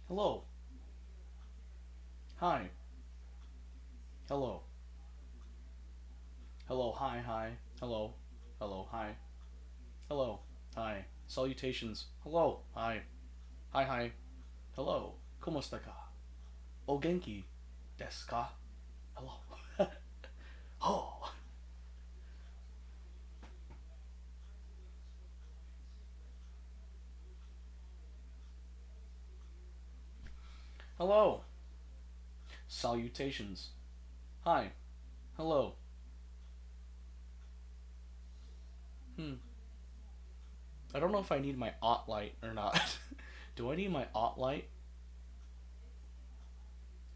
Hello. Hi. Hello. Hello. Hi. Hi. Hello. Hello. Hi. Hello. Hi. Salutations. Hello. Hi. Hi. Hi. Hello. Komosta ka? O genki desu ka? Hello. Oh. Hello. Salutations. Hi. Hello. Hmm. I don't know if I need my aught light or not. Do I need my aught light?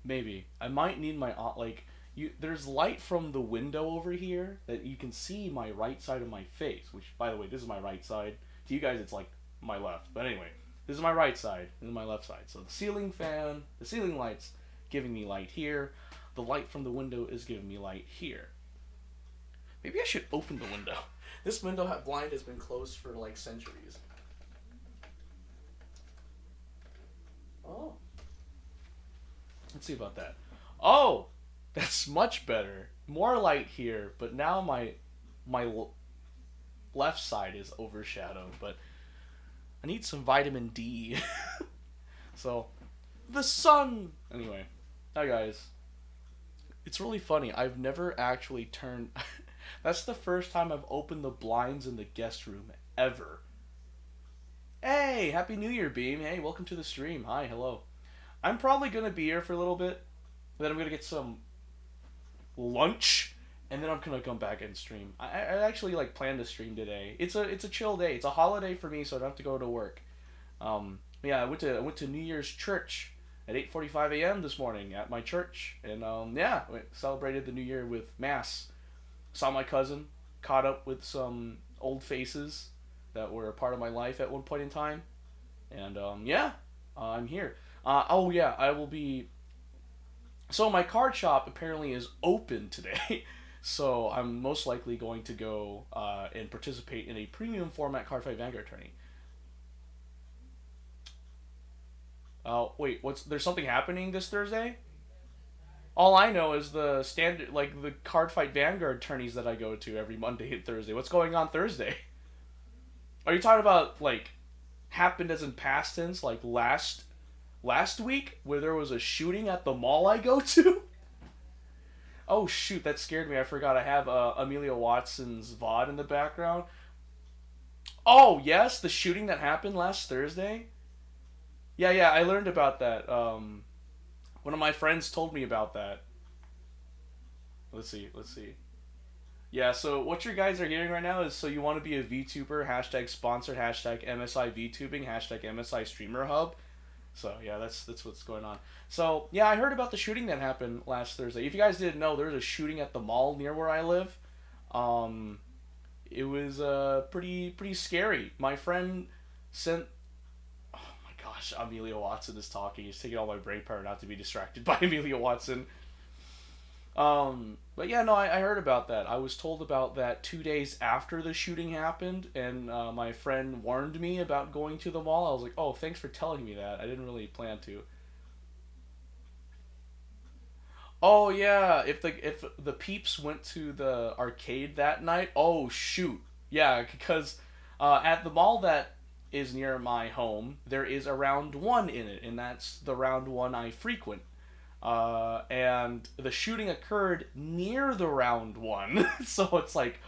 Maybe. I might need my like there's light from the window over here that you can see my right side of my face, which by the way, this is my right side. To you guys it's like my left. But anyway, this is my right side, this is my left side. So the ceiling fan, the ceiling lights giving me light here. The light from the window is giving me light here. Maybe I should open the window. This window blind has been closed for like centuries. Oh, let's see about that. Oh, that's much better. More light here, but now my left side is overshadowed. But I need some vitamin D. So the sun. Anyway, hi guys. It's really funny. I've never actually turned. That's the first time I've opened the blinds in the guest room ever. Hey, happy New Year, Beam. Hey, welcome to the stream. Hi, hello. I'm probably gonna be here for a little bit. Then I'm gonna get some lunch, and then I'm gonna come back and stream. I actually like planned to stream today. It's a chill day. It's a holiday for me, so I don't have to go to work. Yeah, I went to New Year's church at 8:45 a.m. this morning at my church, and yeah, we celebrated the New Year with mass. Saw my cousin, caught up with some old faces that were a part of my life at one point in time, and yeah, I'm here. Oh yeah, I will be. So my card shop apparently is open today, so I'm most likely going to go and participate in a premium format card fight Vanguard tourney. Wait, what's there's something happening this Thursday? All I know is the standard, like the card fight Vanguard tourneys that I go to every Monday and Thursday. What's going on Thursday? Are you talking about like happened as in past tense, like last week where there was a shooting at the mall I go to? Oh shoot, that scared me. I forgot I have Amelia Watson's VOD in the background. Oh yes, the shooting that happened last Thursday. Yeah, yeah, I learned about that. One of my friends told me about that. Let's see, let's see. Yeah, so what you guys are hearing right now is so you want to be a VTuber, hashtag sponsored, hashtag MSI VTubing, hashtag MSI Streamer Hub. So yeah, that's what's going on. So yeah, I heard about the shooting that happened last Thursday. If you guys didn't know, there was a shooting at the mall near where I live. Um, it was pretty scary. My friend sent. Oh my gosh, Amelia Watson is talking. He's taking all my brain power not to be distracted by Amelia Watson. But yeah, no, I heard about that. I was told about that 2 days after the shooting happened, and my friend warned me about going to the mall. I was like, oh, thanks for telling me that. I didn't really plan to. Oh yeah, if the peeps went to the arcade that night, oh shoot, yeah, because at the mall that is near my home, there is a round one in it, and that's the round one I frequent. And the shooting occurred near the round one, so it's like,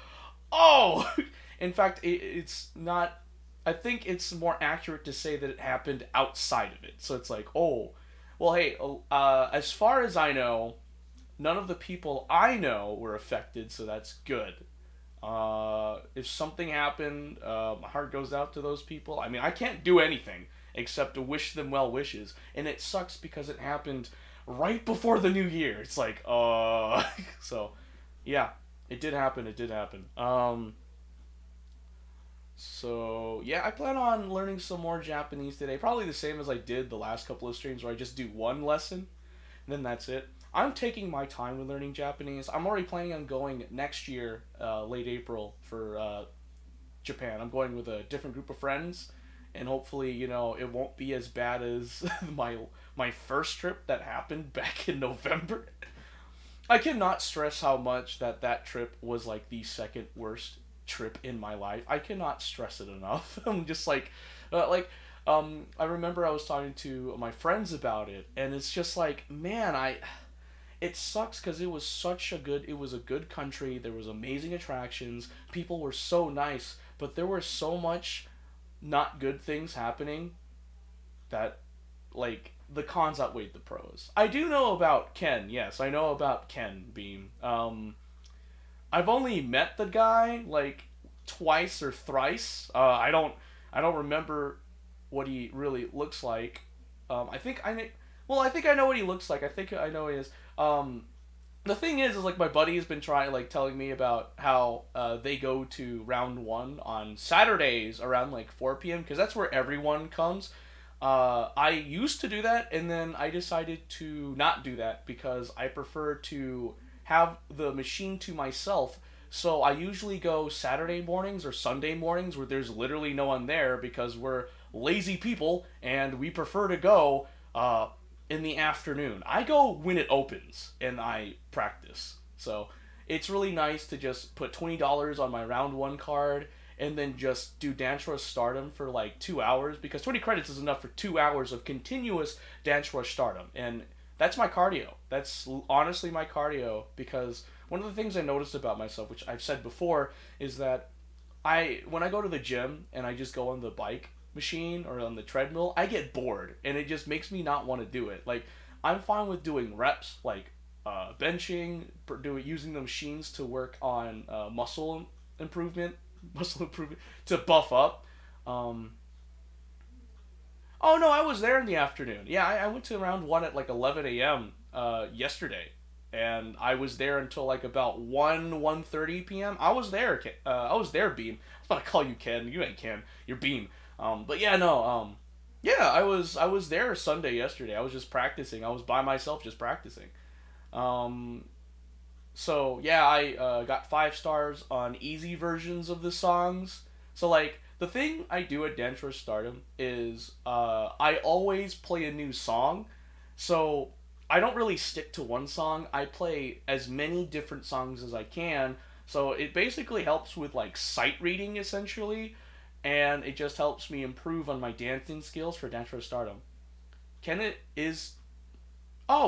oh. In fact, it's not. I think it's more accurate to say that it happened outside of it. So it's like, oh, well, hey, as far as I know, none of the people I know were affected, so that's good. If something happened, my heart goes out to those people. I mean, I can't do anything except to wish them well wishes, and it sucks because it happened right before the new year. It's like, so yeah, it did happen. It did happen. So yeah, I plan on learning some more Japanese today. Probably the same as I did the last couple of streams, where I just do one lesson and then that's it. I'm taking my time with learning Japanese. I'm already planning on going next year, late April, for Japan. I'm going with a different group of friends, and hopefully, it won't be as bad as my first trip that happened back in November. I cannot stress how much that trip was like the second worst trip in my life. I cannot stress it enough. I'm just like, I remember I was talking to my friends about it, and it's just like, man, it sucks because it was a good country. There was amazing attractions. People were so nice, but there were so much not good things happening that like the cons outweighed the pros. I do know about Ken. Yes, I know about Ken Beam. I've only met the guy like twice or thrice. I don't remember what he really looks like. I think I think I know what he looks like. I think I know what he is. The thing is like my buddy has been trying like telling me about how they go to round one on Saturdays around like 4 p.m. because that's where everyone comes. I used to do that, and then I decided to not do that because I prefer to have the machine to myself. So I usually go Saturday mornings or Sunday mornings where there's literally no one there because we're lazy people and we prefer to go in the afternoon. I go when it opens and I practice. So it's really nice to just put $20 on my round one card and then just do Dance Rush Stardom for like 2 hours because 20 credits is enough for 2 hours of continuous Dance Rush Stardom. And that's my cardio. That's honestly my cardio because one of the things I noticed about myself, which I've said before, is that when I go to the gym and I just go on the bike machine or on the treadmill, I get bored and it just makes me not want to do it. Like I'm fine with doing reps, like benching, using the machines to work on improvement, muscle improvement to buff up. Um, oh no, I was there in the afternoon. Yeah, I went to round one at like 11 a.m. Yesterday, and I was there until like about 1:30 p.m. I was there. I was there, Beam. I was about to call you Ken. You ain't Ken. You're Beam. But yeah, no. Yeah, I was there Sunday yesterday. I was just practicing. I was by myself just practicing. Um, so yeah, I got 5 stars on easy versions of the songs. So like the thing I do at Dance Rush Stardom is I always play a new song. So I don't really stick to one song. I play as many different songs as I can. So it basically helps with like sight reading essentially, and it just helps me improve on my dancing skills for Dance Rush Stardom. Ken is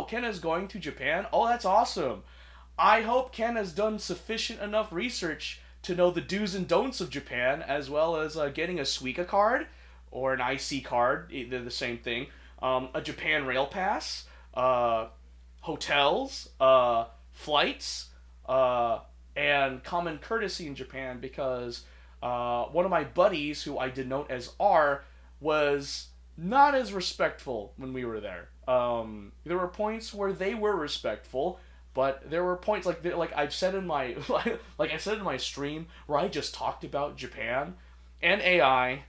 Ken is going to Japan. Oh, that's awesome. I hope Ken has done sufficient enough research to know the do's and don'ts of Japan, as well as getting a Suica card or an IC card. They're the same thing. A Japan Rail Pass, hotels, flights, and common courtesy in Japan because one of my buddies, who I denote as R, was not as respectful when we were there. There were points where they were respectful, but there were points like I've said in my like I said in my stream where I just talked about Japan and AI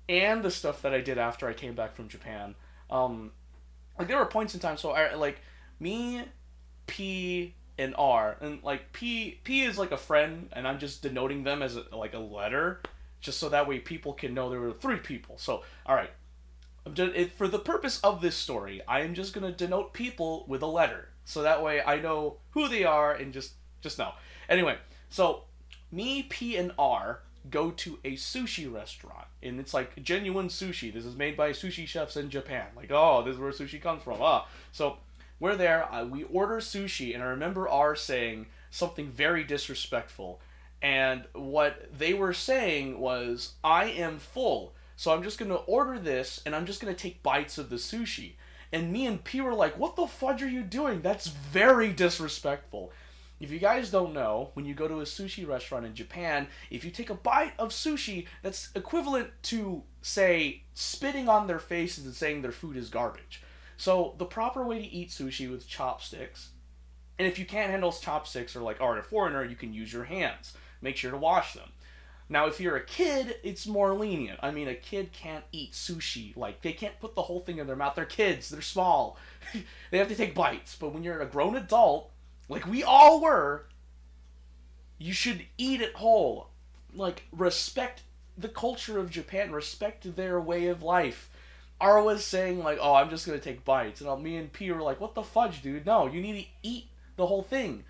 and the stuff that I did after I came back from Japan. Like there were points in time. So I like me, P, and R, and like P is like a friend, and I'm just denoting them as like a letter, just so that way people can know there were 3 people. So all right, for the purpose of this story, I am just gonna denote people with a letter, so that way I know who they are and just know. Anyway, so me, P, and R go to a sushi restaurant, and it's like genuine sushi. This is made by sushi chefs in Japan. Like, oh, this is where sushi comes from. So we're there. We order sushi, and I remember R saying something very disrespectful. And what they were saying was, I am full, so I'm just going to order this, and I'm just going to take bites of the sushi. And me and P were like, what the fudge are you doing? That's very disrespectful. If you guys don't know, when you go to a sushi restaurant in Japan, if you take a bite of sushi, that's equivalent to, say, spitting on their faces and saying their food is garbage. So the proper way to eat sushi with chopsticks, and if you can't handle chopsticks or like are a foreigner, you can use your hands. Make sure to wash them. Now, if you're a kid, it's more lenient. I mean, a kid can't eat sushi. Like, they can't put the whole thing in their mouth. They're kids. They're small. They have to take bites. But when you're a grown adult, like we all were, you should eat it whole. Like, respect the culture of Japan, respect their way of life. R was saying like, "Oh, I'm just gonna take bites," and me and P were like, "What the fudge, dude? No, you need to eat the whole thing."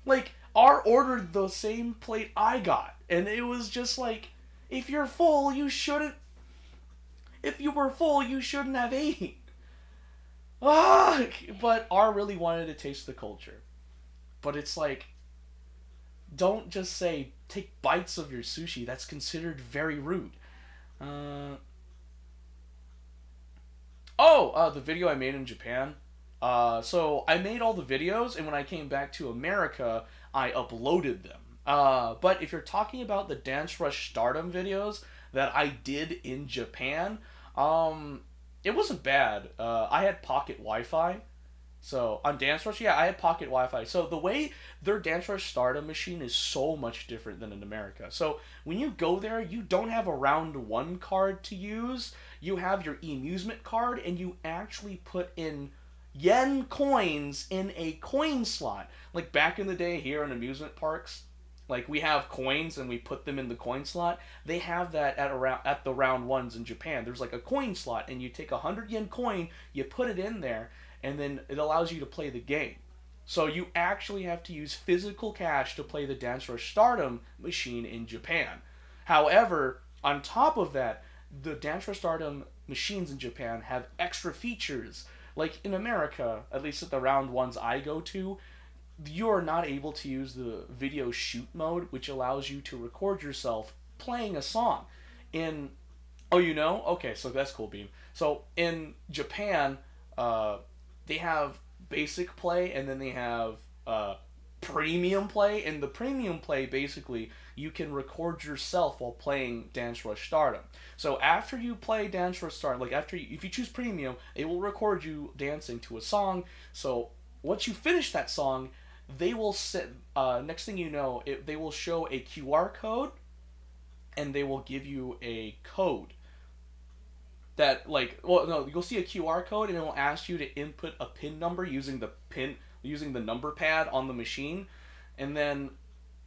Like R ordered the same plate I got, and it was just like, if you're full, you shouldn't. If you were full, you shouldn't have eaten. Ah, but R really wanted to taste the culture. But it's like, don't just say take bites of your sushi. That's considered very rude. Uh, the video I made in Japan. So I made all the videos, and when I came back to America, I uploaded them. But if you're talking about the Dance Rush Stardom videos that I did in Japan, it wasn't bad. I had pocket Wi-Fi, so on Dance Rush, yeah, I had pocket Wi-Fi. So the way their Dance Rush Stardom machine is so much different than in America. So when you go there, you don't have a round one card to use. You have your emusement card, and you actually put in yen coins in a coin slot. Like back in the day here in amusement parks, like we have coins and we put them in the coin slot. They have that at the round ones in Japan. There's like a coin slot, and you take 100 yen coin, you put it in there, and then it allows you to play the game. So you actually have to use physical cash to play the Dance Rush Stardom machine in Japan. However, on top of that, the Dance Rush Stardom machines in Japan have extra features. Like in America, at least at the round ones I go to, you are not able to use the video shoot mode, which allows you to record yourself playing a song. In Oh, you know? Okay, so that's cool, Beam. So in Japan, uh, they have basic play, and then they have premium play. And the premium play, basically, you can record yourself while playing Dance Rush Stardom. So after you play Dance Rush Stardom, like if you choose premium, it will record you dancing to a song. So once you finish that song, they will set. Next thing you know, they will show a QR code, and they will give you a code that, like, well, no, you'll see a QR code, and it will ask you to input a pin number using the number pad on the machine. And then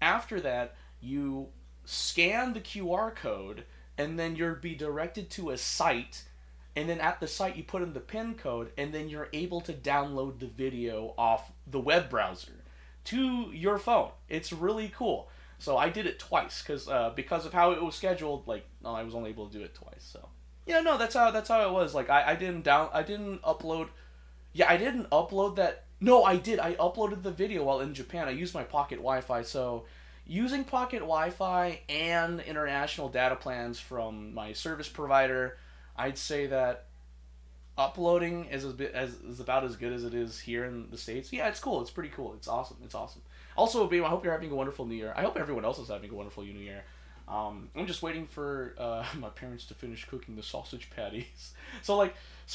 after that, you scan the QR code, and then you'll be directed to a site, and then at the site you put in the pin code, and then you're able to download the video off the web browser to your phone. It's really cool. So I did it twice because of how it was scheduled. Like, no, I was only able to do it twice. So yeah, no, that's how it was. Like I didn't upload. Yeah, I didn't upload that. No, I did. I uploaded the video while in Japan. I used my pocket Wi-Fi. So using pocket Wi-Fi and international data plans from my service provider, I'd say that uploading is about as good as it is here in the States. Yeah, it's cool. It's pretty cool. It's awesome. It's awesome. Also, Beam, I hope you're having a wonderful New Year. I hope everyone else is having a wonderful New Year. I'm just waiting for my parents to finish cooking the sausage patties. So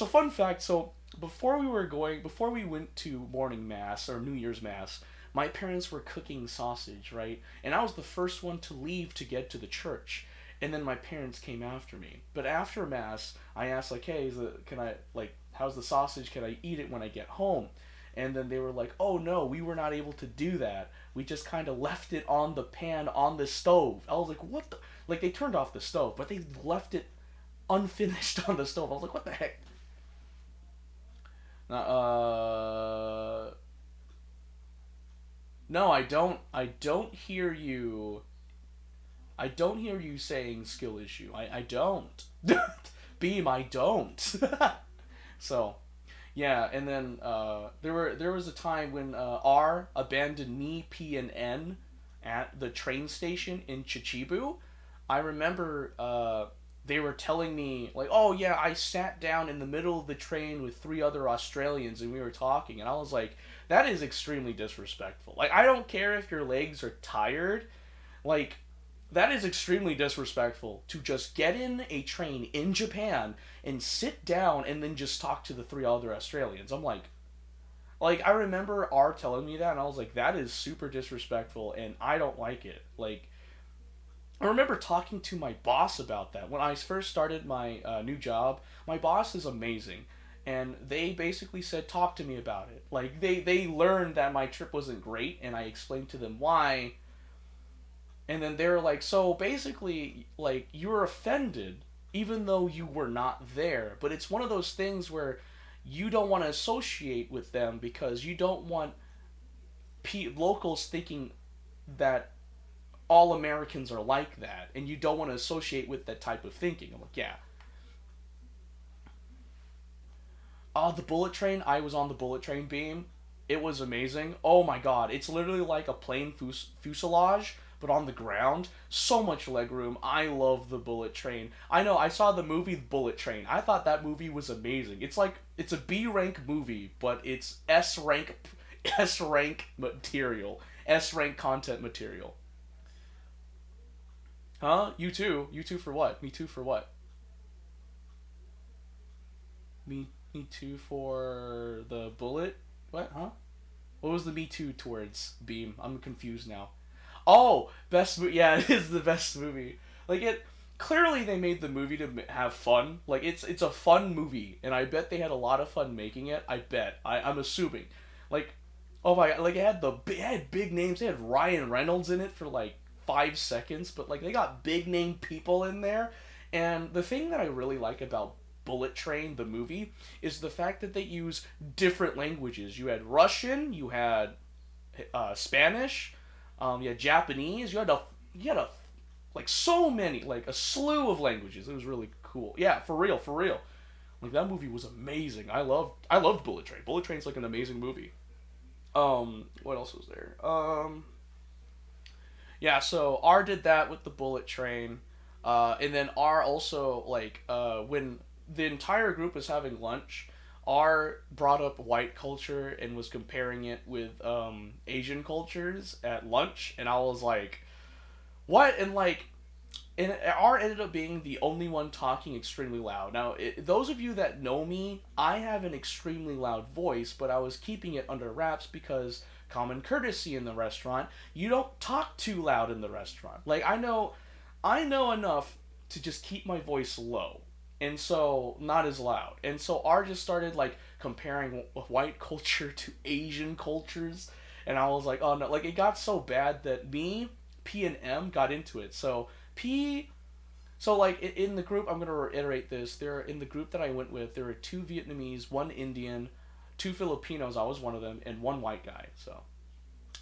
fun fact. So before we went to morning mass or New Year's mass, my parents were cooking sausage, right? And I was the first one to leave to get to the church, and then my parents came after me. But after mass, I asked like, "Hey, can I like how's the sausage? Can I eat it when I get home?" And then they were like, "Oh no, we were not able to do that. We just kind of left it on the pan on the stove." I was like, "What the?" Like they turned off the stove, but they left it unfinished on the stove. I was like, "What the heck?" Uh, no, I don't. I don't hear you. I don't hear you saying skill issue. I don't. Beam, I don't. So, yeah, and then there was a time when R abandoned me, P, and N at the train station in Chichibu. I remember they were telling me like, "Oh yeah, I sat down in the middle of the train with three other Australians and we were talking," and I was like, "That is extremely disrespectful. Like, I don't care if your legs are tired, like." That is extremely disrespectful to just get in a train in Japan and sit down and then just talk to the three other Australians. I'm like I remember R telling me that, and I was like, that is super disrespectful, and I don't like it. Like, I remember talking to my boss about that when I first started my new job. My boss is amazing, and they basically said, talk to me about it. Like they learned that my trip wasn't great, and I explained to them why. And then they're like, so basically, like, you're offended even though you were not there. But it's one of those things where you don't want to associate with them because you don't want locals thinking that all Americans are like that, and you don't want to associate with that type of thinking. I'm like, yeah. Oh, the bullet train. I was on the bullet train beam. It was amazing. Oh my god, it's literally like a plane fuselage, but on the ground. So much legroom. I love the bullet train. I know. I saw the movie Bullet Train. I thought that movie was amazing. It's like it's a B rank movie, but it's S rank material, S rank content material. Huh? You too. You too for what? Me too for what? Me too for the bullet. What? Huh? What was the Me Too towards Beam? I'm confused now. Oh, best movie. Yeah, it is the best movie. Like it. Clearly, they made the movie to have fun. Like it's a fun movie, and I bet they had a lot of fun making it. I bet. I'm assuming. Like, oh my god! Like it had big names. They had Ryan Reynolds in it for like 5 seconds, but like they got big name people in there. And the thing that I really like about Bullet Train, the movie, is the fact that they use different languages. You had Russian, you had Spanish, you had Japanese, you had a like so many, like a slew of languages. It was really cool. Yeah, for real, for real. Like that movie was amazing. I loved Bullet Train. Bullet Train's like an amazing movie. What else was there? Yeah, so R did that with the Bullet Train, and then R also like when the entire group was having lunch, R brought up white culture and was comparing it with Asian cultures at lunch, and I was like, what? And R ended up being the only one talking extremely loud. Now, those of you that know me, I have an extremely loud voice, but I was keeping it under wraps because common courtesy in the restaurant, you don't talk too loud in the restaurant. Like I know enough to just keep my voice low. And so not as loud. And so R just started like comparing white culture to Asian cultures, and I was like, "Oh no." Like it got so bad that me, P and M got into it. So P. So like in the group, I'm gonna reiterate this. There in the group that I went with, there were two Vietnamese, one Indian, two Filipinos. I was one of them, and one white guy. So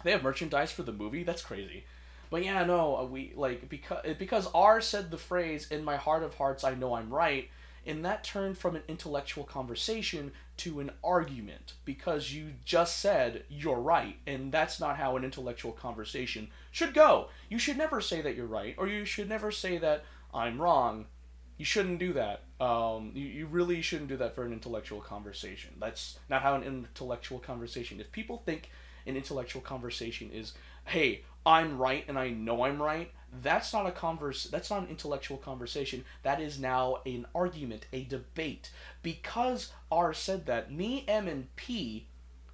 they have merchandise for the movie. That's crazy. But yeah, no, we like because R said the phrase "in my heart of hearts, I know I'm right," and that turned from an intellectual conversation to an argument because you just said you're right, and that's not how an intellectual conversation should go. You should never say that you're right, or you should never say that I'm wrong. You shouldn't do that. You really shouldn't do that for an intellectual conversation. That's not how an intellectual conversation. If people think an intellectual conversation is, hey, I'm right and I know I'm right, that's not a that's not an intellectual conversation. That is now an argument, a debate. Because R said that, me, M, and P,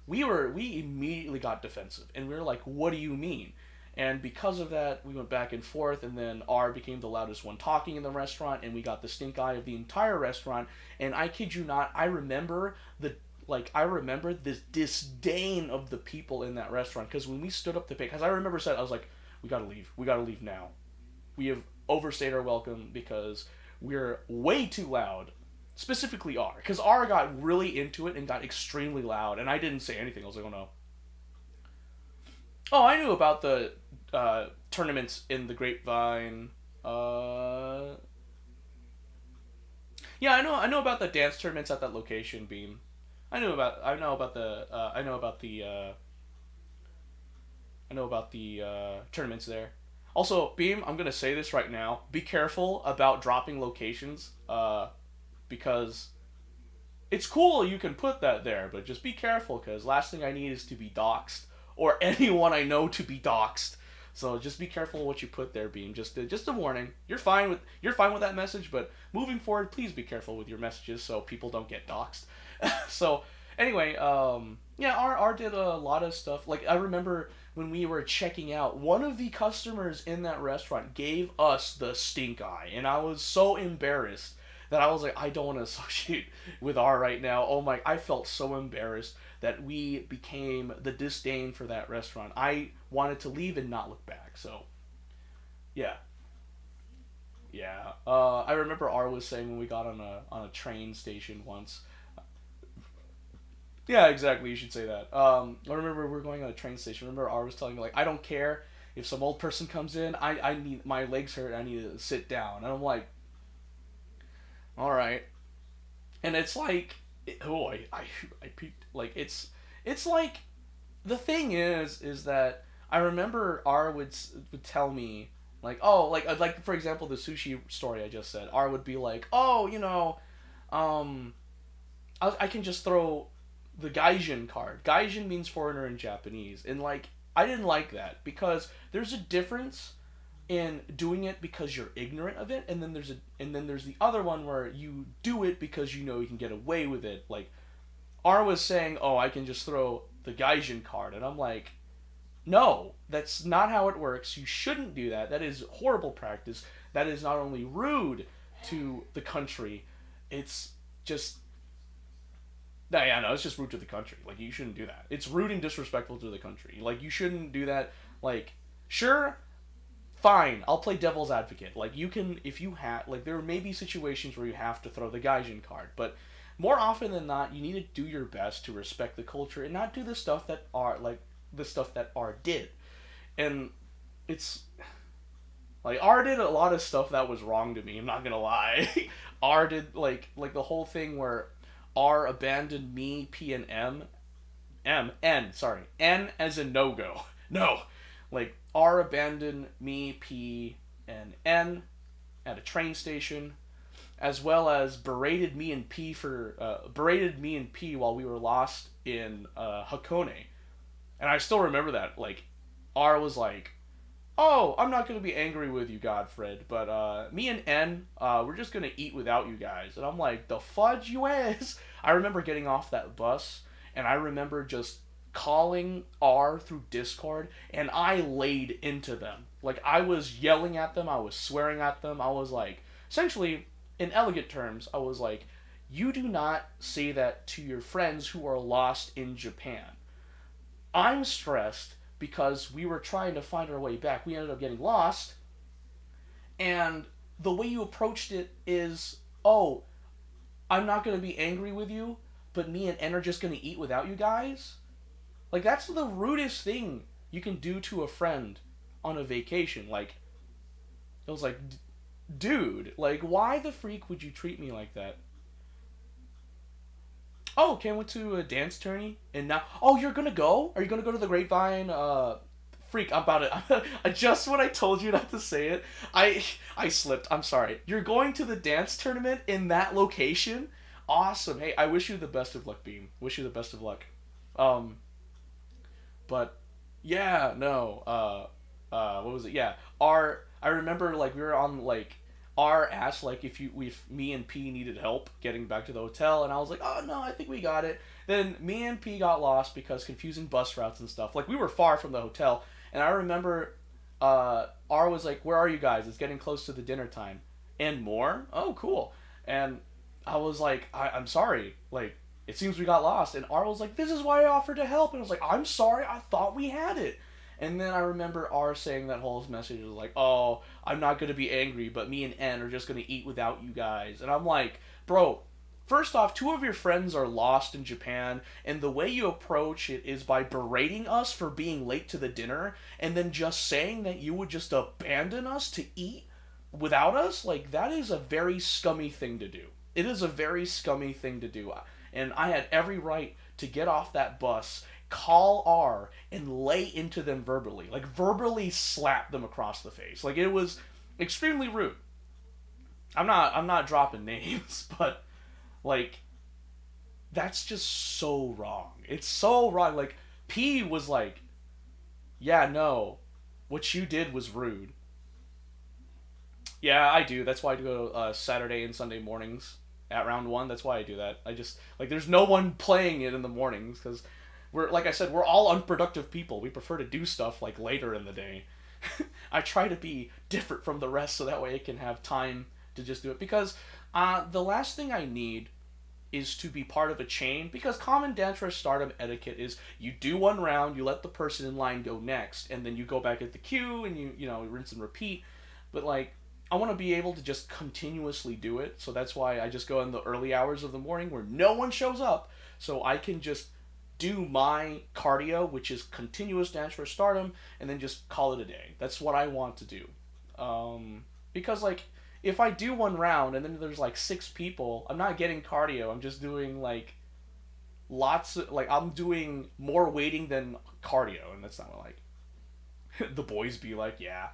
we immediately got defensive and we were like, what do you mean? And because of that, we went back and forth, and then R became the loudest one talking in the restaurant, and we got the stink eye of the entire restaurant. And I kid you not, I remember this disdain of the people in that restaurant because when we stood up to pay, because I remember said I was like, we gotta leave now. We have overstayed our welcome because we're way too loud. Specifically R, because R got really into it and got extremely loud, and I didn't say anything. I was like, oh no. Oh, I knew about the tournaments in the Grapevine. Uh, yeah, I know about the dance tournaments at that location. Beam. I know about the tournaments there. Also, Beam, I'm gonna say this right now. Be careful about dropping locations, because it's cool you can put that there, but just be careful because last thing I need is to be doxxed or anyone I know to be doxxed. So just be careful what you put there, Beam. Just a warning. You're fine with that message, but moving forward, please be careful with your messages so people don't get doxxed. So anyway, yeah, R did a lot of stuff. Like I remember when we were checking out, one of the customers in that restaurant gave us the stink eye, and I was so embarrassed that I was like, I don't want to associate with R right now. Oh my, I felt so embarrassed that we became the disdain for that restaurant. I wanted to leave and not look back. So Yeah. Yeah. I remember R was saying when we got on a train station once. Yeah, exactly. You should say that. I remember we were going on a train station. I remember R was telling me like, I don't care if some old person comes in. I need my legs hurt. I need to sit down. And I'm like, all right. And it's like, oh, I peaked. Like it's like the thing is that I remember R would tell me like, oh, like for example the sushi story I just said. R would be like, oh, um, I can just throw the gaijin card. Gaijin means foreigner in Japanese, and like I didn't like that because there's a difference in doing it because you're ignorant of it, and then there's the other one where you do it because you know you can get away with it. Like R was saying, oh, I can just throw the gaijin card, and I'm like, no, that's not how it works. You shouldn't do that. That is horrible practice. That is not only rude to the country, it's just no, yeah, no, it's just rude to the country. Like you shouldn't do that. It's rude and disrespectful to the country. Like you shouldn't do that. Like sure, fine, I'll play devil's advocate. Like you can if you have like there may be situations where you have to throw the gaijin card, but more often than not, you need to do your best to respect the culture and not do the stuff that R did. And it's like R did a lot of stuff that was wrong to me. I'm not gonna lie. R did like the whole thing where R abandoned me, P and N. Sorry, N as a no go. No, like R abandoned me, P and N at a train station, as well as berated me and P while we were lost in Hakone. And I still remember that. Like R was like, oh, I'm not gonna be angry with you, Godfred, but me and N, we're just gonna eat without you guys. And I'm like, the fudge you is. I remember getting off that bus, and I remember just calling R through Discord, and I laid into them. Like I was yelling at them, I was swearing at them. I was like, essentially, in elegant terms, I was like, you do not say that to your friends who are lost in Japan. I'm stressed because we were trying to find our way back. We ended up getting lost, and the way you approached it is, oh, I'm not going to be angry with you, but me and N are just going to eat without you guys? Like, that's the rudest thing you can do to a friend on a vacation. Like, it was like, dude, like, why the freak would you treat me like that? Oh, okay, I went to a dance tourney, and now, oh, you're gonna go? Are you gonna go to the Grapevine? Freak, I'm about it. Just when I told you not to say it, I slipped. I'm sorry. You're going to the dance tournament in that location? Awesome. Hey, I wish you the best of luck, Beam. Wish you the best of luck. Um, but yeah, no. What was it? Yeah, R. I remember like we were on like R asked like if me and P needed help getting back to the hotel, and I was like, oh no, I think we got it. Then me and P got lost because confusing bus routes and stuff. Like we were far from the hotel, and I remember R was like, where are you guys? It's getting close to the dinner time, and more. Oh, cool. And I was like, I'm sorry, like it seems we got lost. And R was like, this is why I offered to help. And I was like, I'm sorry, I thought we had it. And then I remember R saying that whole message was like, oh, I'm not going to be angry, but me and N are just going to eat without you guys. And I'm like, bro, first off, two of your friends are lost in Japan, and the way you approach it is by berating us for being late to the dinner, and then just saying that you would just abandon us to eat without us. Like, that is a very scummy thing to do. It is a very scummy thing to do. And I had every right to get off that bus, call R, and lay into them verbally. Like, verbally slap them across the face. Like, it was extremely rude. I'm not dropping names, but like that's just so wrong. It's so wrong. Like P was like, "Yeah, no. What you did was rude." Yeah, I do. That's why I do Saturday and Sunday mornings at round 1. That's why I do that. I just like there's no one playing it in the mornings cuz we're like I said, we're all unproductive people. We prefer to do stuff like later in the day. I try to be different from the rest so that way I can have time to just do it because the last thing I need is to be part of a chain because common dance rush stardom etiquette is you do one round, you let the person in line go next, and then you go back at the queue and you know rinse and repeat. but like I want to be able to just continuously do it. So that's why I just go in the early hours of the morning where no one shows up, so I can just do my cardio, which is continuous dance for stardom, and then just call it a day. That's what I want to do. Because like if I do one round and then there's like six people, I'm not getting cardio. I'm just doing like like I'm doing more weighting than cardio, and that's not what like the boys be like. Yeah,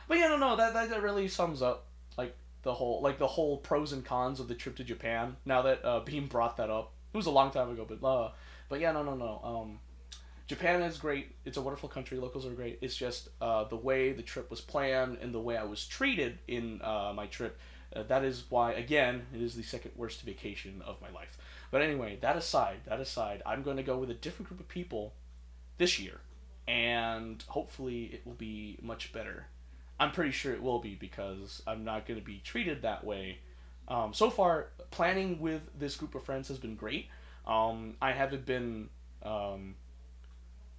but yeah, no, that really sums up like the whole pros and cons of the trip to Japan. Now that Beam brought that up, it was a long time ago, but yeah, no. Japan is great. It's a wonderful country. Locals are great. It's just the way the trip was planned and the way I was treated in my trip. That is why, again, it is the second worst vacation of my life. But anyway, that aside, I'm going to go with a different group of people this year, and hopefully it will be much better. I'm pretty sure it will be because I'm not going to be treated that way. So far, planning with this group of friends has been great. I haven't been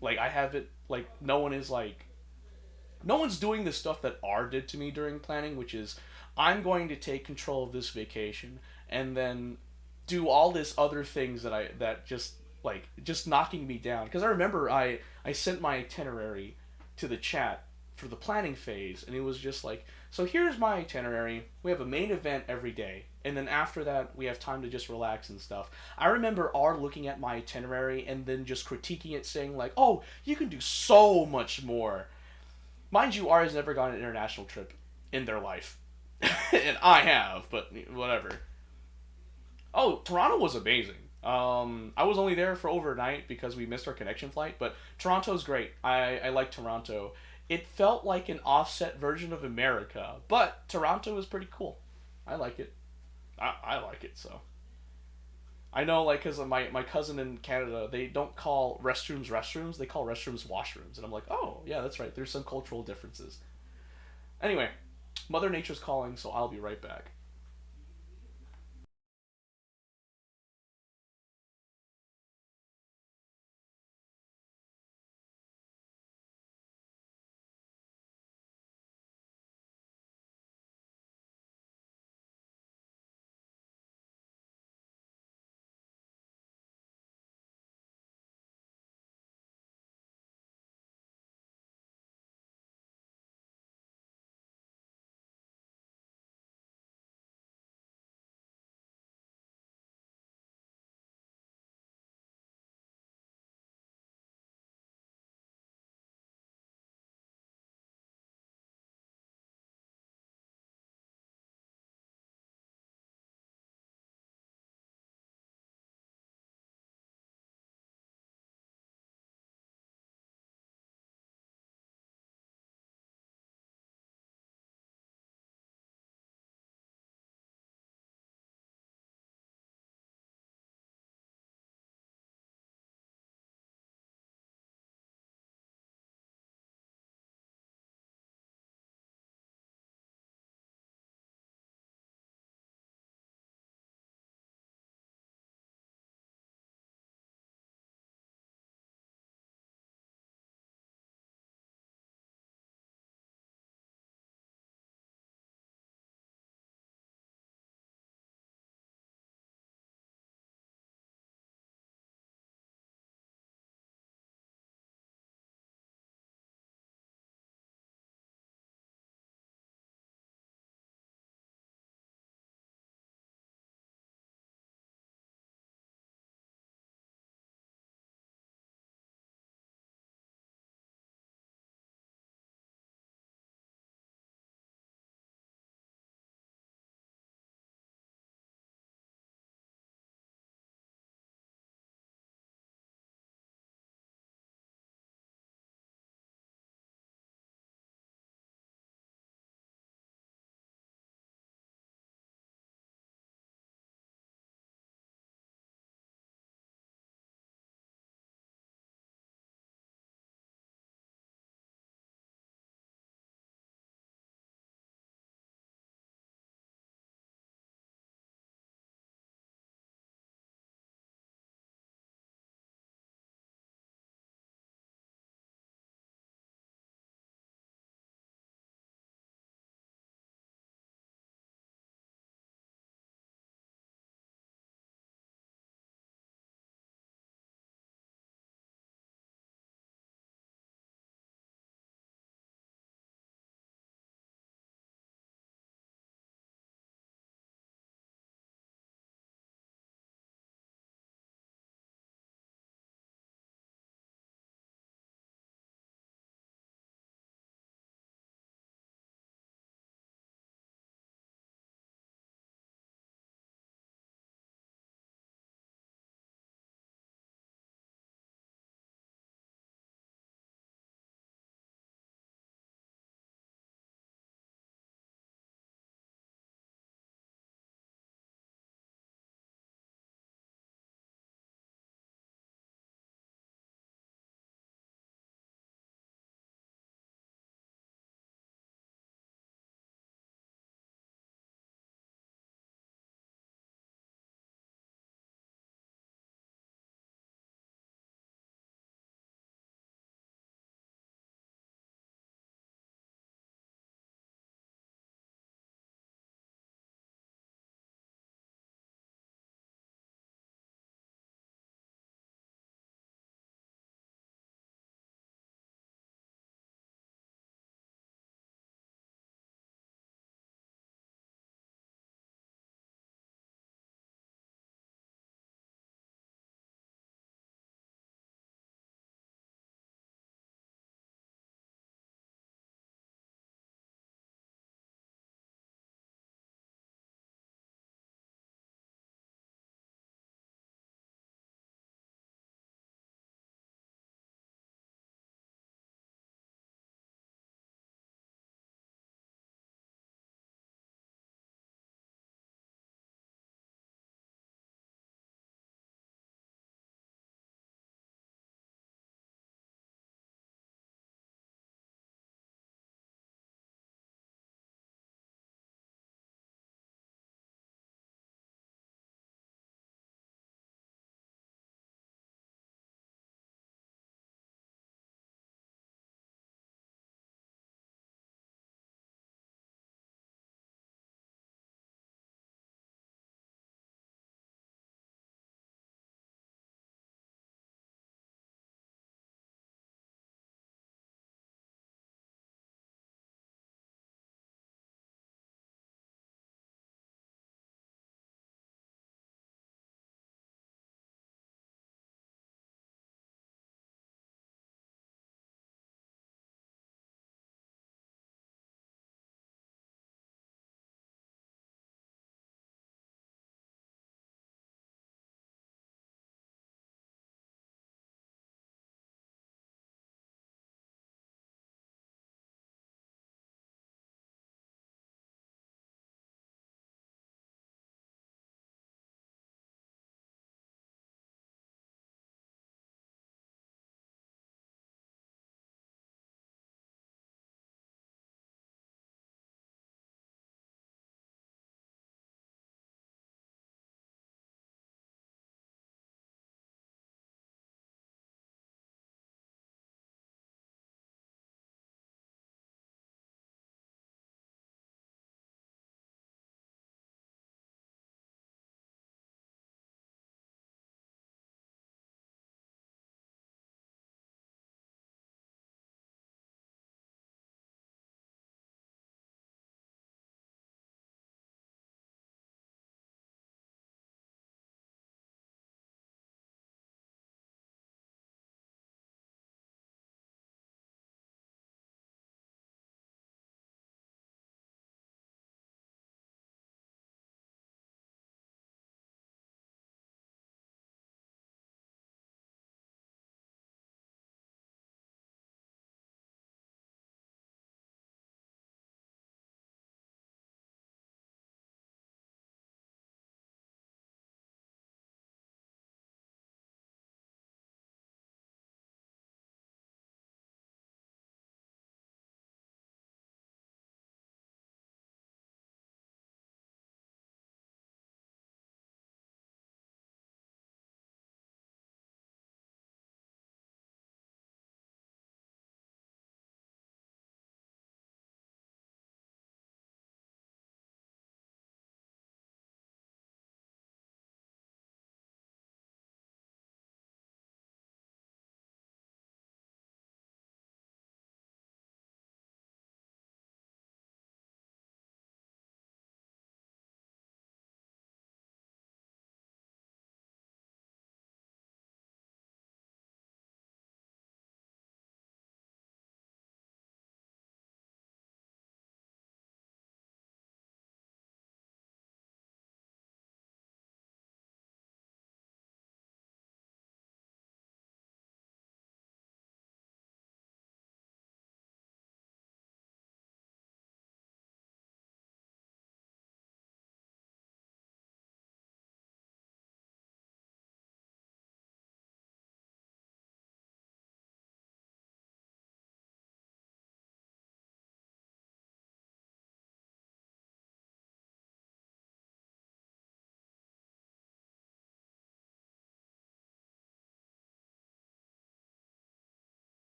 like I haven't like no one is like no one's doing the stuff that R did to me during planning, which is I'm going to take control of this vacation and then do all this other things that just knocking me down. Because I remember I sent my itinerary to the chat for the planning phase, and it was just like, so here's my itinerary. We have a main event every day, and then after that we have time to just relax and stuff. I remember R looking at my itinerary and then just critiquing it, saying like, "Oh, you can do so much more." Mind you, R has never gone on an international trip in their life, and I have, but whatever. Oh, Toronto was amazing. I was only there for overnight because we missed our connection flight, but Toronto's great. I like Toronto. It felt like an offset version of America, but Toronto is pretty cool. I like it. I like it, so. I know, like, because my cousin in Canada, they don't call restrooms restrooms, they call restrooms washrooms. And I'm like, oh, yeah, that's right. There's some cultural differences. Anyway, Mother Nature's calling, so I'll be right back.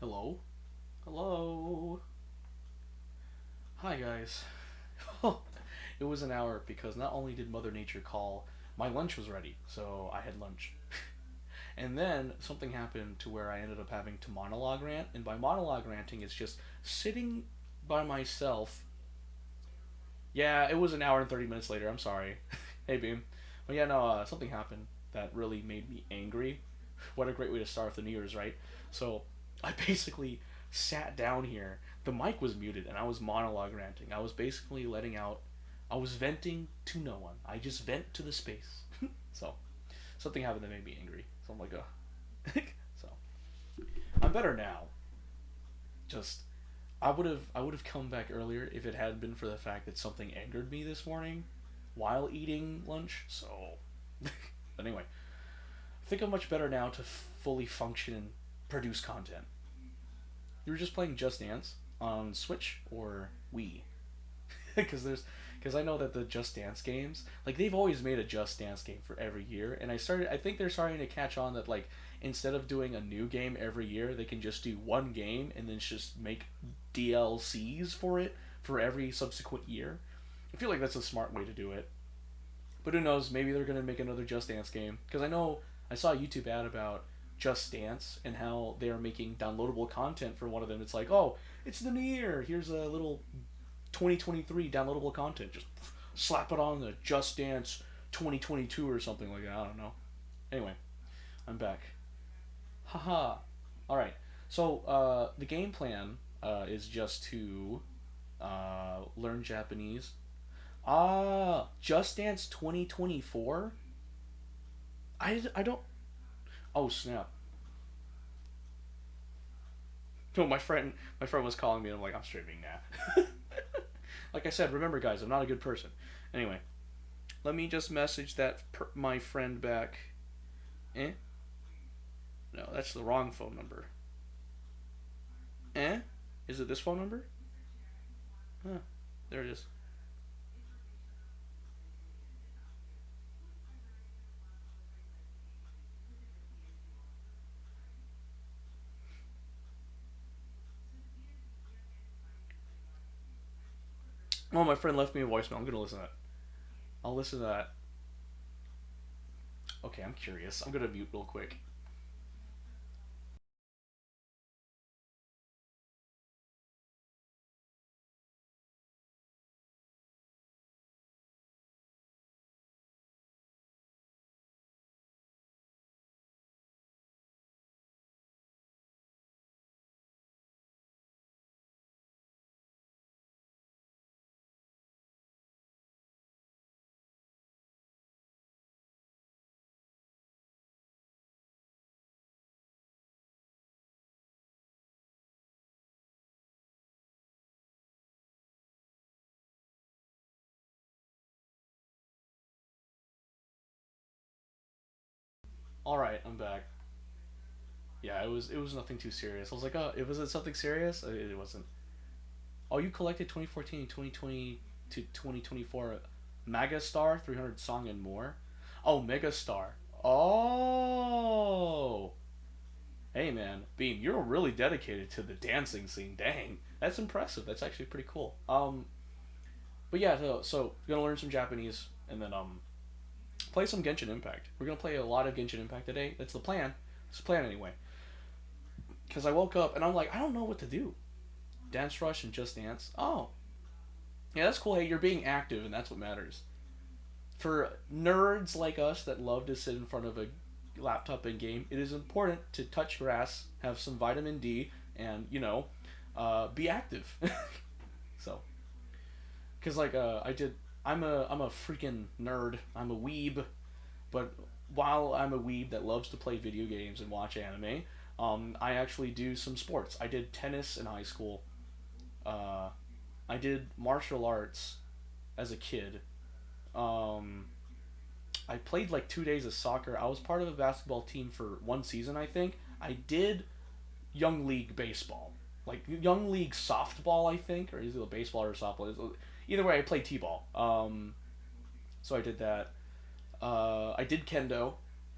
Hello? Hello? Hi, guys. It was an hour because not only did Mother Nature call, my lunch was ready, so I had lunch. And then something happened to where I ended up having to monologue rant, and by monologue ranting, it's just sitting by myself. Yeah, it was an hour and 30 minutes later. I'm sorry. Hey, Beam. But yeah, no, something happened that really made me angry. What a great way to start the New Year's, right? So I basically sat down here. The mic was muted, and I was monologue ranting. I was basically letting out. I was venting to no one. I just vent to the space. So something happened that made me angry. So I'm like, so I'm better now. Just I would have come back earlier if it hadn't been for the fact that something angered me this morning while eating lunch. So, but anyway, I think I'm much better now to fully function and produce content. You were just playing Just Dance on Switch or Wii, because I know that the Just Dance games, like they've always made a Just Dance game for every year, and I think they're starting to catch on that like instead of doing a new game every year, they can just do one game and then just make DLCs for it for every subsequent year. I feel like that's a smart way to do it. But who knows? Maybe they're gonna make another Just Dance game because I know I saw a YouTube ad about Just Dance and how they are making downloadable content for one of them. It's like, oh, it's the new year. Here's a little 2023 downloadable content. Just slap it on the Just Dance 2022 or something like that. I don't know. Anyway, I'm back. Haha. All right. So the game plan is just to learn Japanese. Just Dance 2024. I don't. Oh snap! No, my friend was calling me, and I'm like, I'm streaming now. Like I said, remember, guys, I'm not a good person. Anyway, let me just message my friend back. Eh? No, that's the wrong phone number. Eh? Is it this phone number? Huh. There it is. Oh, my friend left me a voicemail. I'm gonna listen to that. I'll listen to that. Okay, I'm curious. I'm gonna mute real quick. All right, I'm back. Yeah, it was nothing too serious. I was like, oh, it was it something serious? It wasn't. Oh, you collected 2014 and 2020 to 2024 Megastar 300 song and more. Oh, Megastar. Oh, hey man, Beam, you're really dedicated to the dancing scene. Dang, that's impressive. That's actually pretty cool. But yeah, so we're gonna learn some Japanese and then play some Genshin Impact. We're gonna play a lot of Genshin Impact today. That's the plan. It's the plan anyway. Because I woke up and I'm like, I don't know what to do. Dance Rush and Just Dance. Oh, yeah, that's cool. Hey, you're being active, and that's what matters. For nerds like us that love to sit in front of a laptop and game, it is important to touch grass, have some vitamin D, and be active. So, because like I'm a freaking nerd. I'm a weeb, but while I'm a weeb that loves to play video games and watch anime, I actually do some sports. I did tennis in high school. Uh, I did martial arts as a kid. Um, I played like 2 days of soccer. I was part of a basketball team for one season, I think. I did young league baseball, like young league softball, I think, or is it baseball or softball? Either way, I played t-ball. So I did that. I did kendo.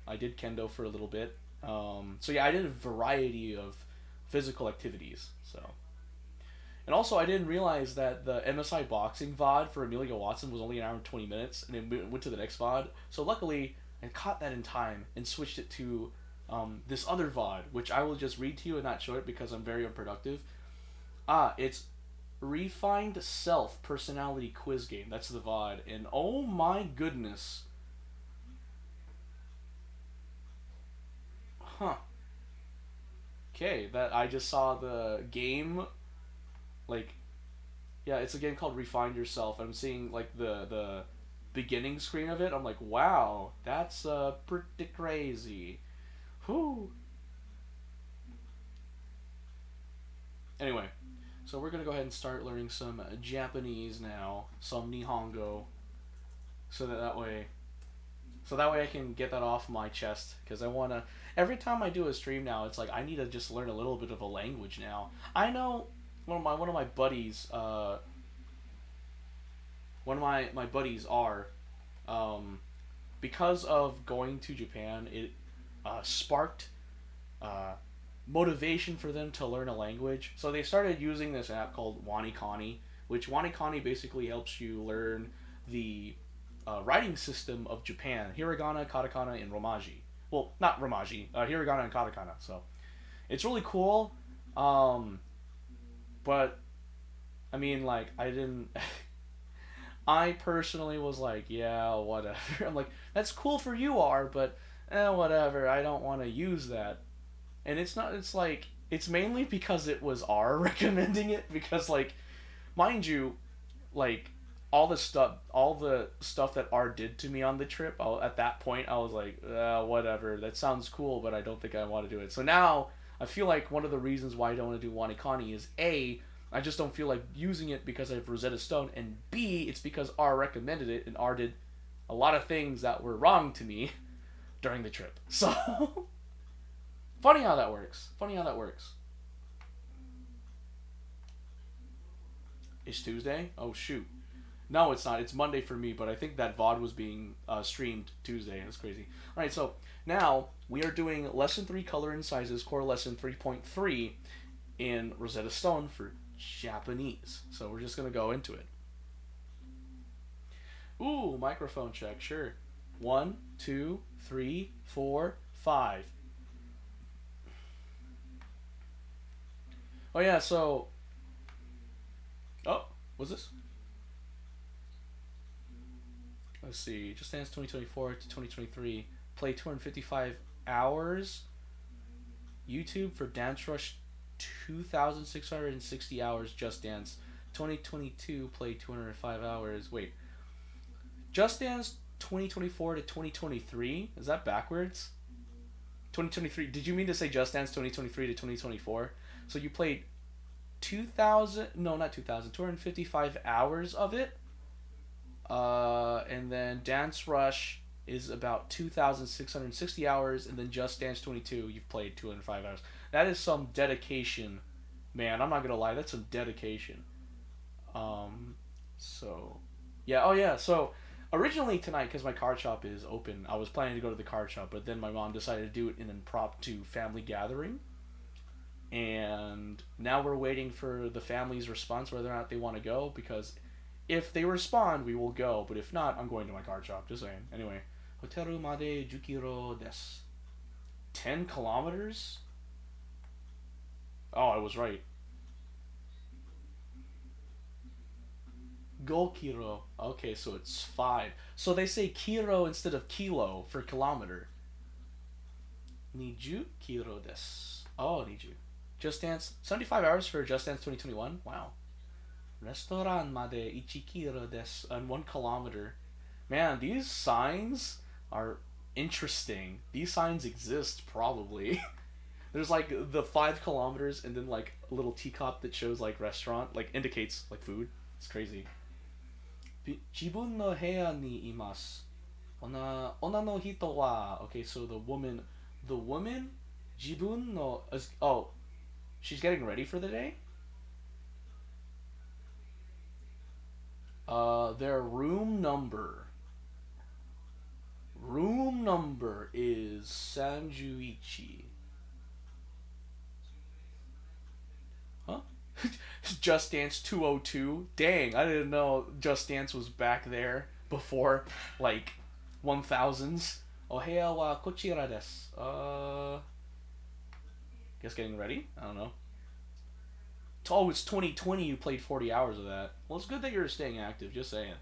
I did kendo for a little bit. So yeah, I did a variety of physical activities. So, and also I didn't realize that the MSI boxing VOD for Amelia Watson was only an hour and 20 minutes, and it went to the next VOD. So luckily, I caught that in time and switched it to this other VOD, which I will just read to you and not show it because I'm very unproductive. It's Refined Self Personality Quiz Game. That's the VOD, and oh my goodness, huh? Okay, that I just saw the game like yeah, it's a game called Refine Yourself. I'm seeing like the beginning screen of it. I'm like, wow, that's pretty crazy. Whoo. Anyway, so we're gonna go ahead and start learning some Japanese now, some Nihongo, so that way I can get that off my chest because I wanna. Every time I do a stream now, it's like I need to just learn a little bit of a language now. I know one of my buddies, one of my buddies are, um, because of going to Japan, it sparked uh, motivation for them to learn a language. So they started using this app called WaniKani, which WaniKani basically helps you learn the writing system of Japan: hiragana, katakana, and romaji. Well, not romaji, hiragana and katakana. So it's really cool. Um, but I mean, like, I didn't. I personally was like, yeah, whatever. I'm like, that's cool for you, are, but whatever. I don't want to use that. And it's not. It's like it's mainly because it was R recommending it because like, mind you, like all the stuff that R did to me on the trip. At that point, I was like, whatever. That sounds cool, but I don't think I want to do it. So now I feel like one of the reasons why I don't want to do Wanikani is A, I just don't feel like using it because I have Rosetta Stone, and B, it's because R recommended it, and R did a lot of things that were wrong to me during the trip. So funny how that works. Funny how that works. It's Tuesday? Oh shoot. No, it's not. It's Monday for me, but I think that VOD was being streamed Tuesday. That's crazy. All right, so now we are doing Lesson 3 Color and Sizes, Core Lesson 3.3 in Rosetta Stone for Japanese. So we're just going to go into it. Ooh, microphone check, sure. 1, 2, 3, 4, 5. Oh, yeah, so. Oh, what's this? Let's see. Just Dance 2024 to 2023. Play 255 hours. YouTube for Dance Rush 2,660 hours. Just Dance 2022. Play 205 hours. Wait. Just Dance 2024 to 2023? Is that backwards? 2023. Did you mean to say Just Dance 2023 to 2024? So you played 2,000. No, not 2,000. 255 hours of it. And then Dance Rush is about 2,660 hours, and then Just Dance 22, you've played 205 hours. That is some dedication, man. I'm not gonna lie, that's some dedication. So, yeah, oh yeah, so originally tonight, because my card shop is open, I was planning to go to the card shop, but then my mom decided to do it in an impromptu family gathering. And now we're waiting for the family's response whether or not they want to go, because if they respond, we will go. But if not, I'm going to my card shop. Just saying. Anyway. Hoteru made 10 kilo desu. 10 kilometers? Oh, I was right. 5 kilo. Okay, so it's 5. So they say kilo instead of kilo for kilometer. 20 kilo desu. Oh, 20. Just Dance. 75 hours for Just Dance 2021? Wow. Restaurant made 1 kilo desu. And 1 kilometer. Man, these signs are interesting. These signs exist, probably. There's like the 5 kilometers and then like a little teacup that shows like restaurant, like indicates like food. It's crazy. Jibun no heya ni imasu. Ona no hito wa. Okay, so the woman, jibun no. Oh, she's getting ready for the day? Their room number. Room number is Sanjuichi. Just Dance 202. Dang, I didn't know Just Dance was back there before, like, 1000s. Oheya wa kochira desu. Guess getting ready? I don't know. Oh, it's 2020 you played 40 hours of that. Well, it's good that you're staying active, just saying.